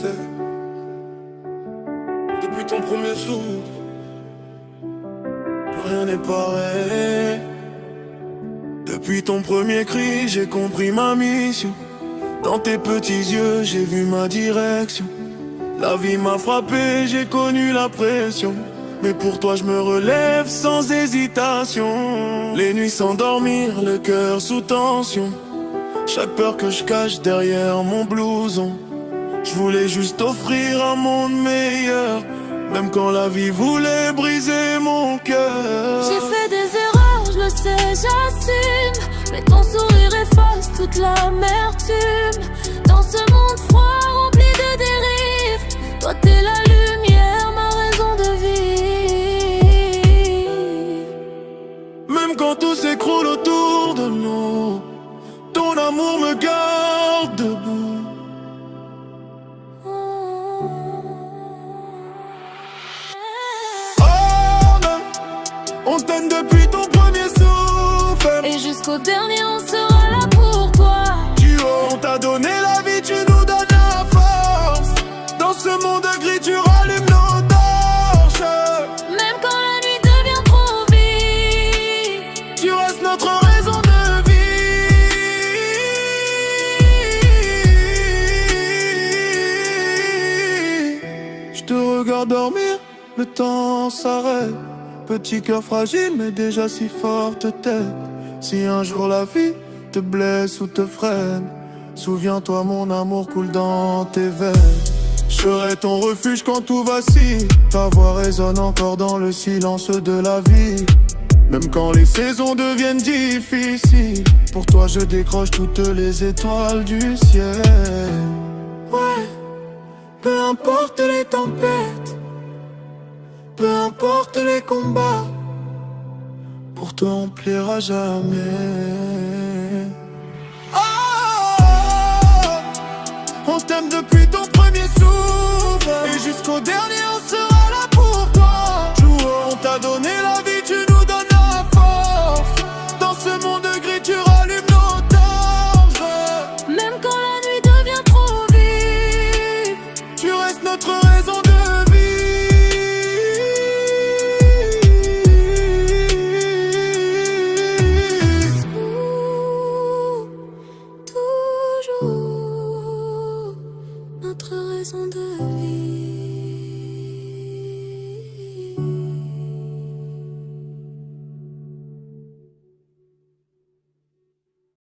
sais. Depuis ton premier souffle, plus rien n'est pareil. Depuis ton premier cri, j'ai compris ma mission. Dans tes petits yeux, j'ai vu ma direction. La vie m'a frappé, j'ai connu la pression. Mais pour toi je me relève sans hésitation. Les nuits sans dormir, le cœur sous tension. Chaque peur que je cache derrière mon blouson. Je voulais juste offrir un monde meilleur, même quand la vie voulait briser mon cœur. J'ai fait des erreurs, je le sais, j'assume. Mais ton sourire efface toute l'amertume. Dans ce monde froid rempli de dérives, toi t'es la lumière, ma raison de vivre. Même quand tout s'écroule autour de nous, ton amour me garde debout. On t'aime depuis ton premier souffle. Et jusqu'au dernier on sera là pour toi. Tu vois, on t'a donné la vie, tu nous donnes la force. Dans ce monde gris tu rallumes nos torches. Même quand la nuit devient trop vite, tu restes notre raison de vie. Je te regarde dormir, le temps s'arrête. Petit cœur fragile mais déjà si forte tête. Si un jour la vie te blesse ou te freine, souviens-toi mon amour coule dans tes veines. Je serai ton refuge quand tout vacille. Ta voix résonne encore dans le silence de la vie. Même quand les saisons deviennent difficiles, pour toi je décroche toutes les étoiles du ciel. Ouais, peu importe les tempêtes, peu importe les combats, pour toi on pliera jamais. Oh, on t'aime depuis ton premier souffle, et jusqu'au dernier on sera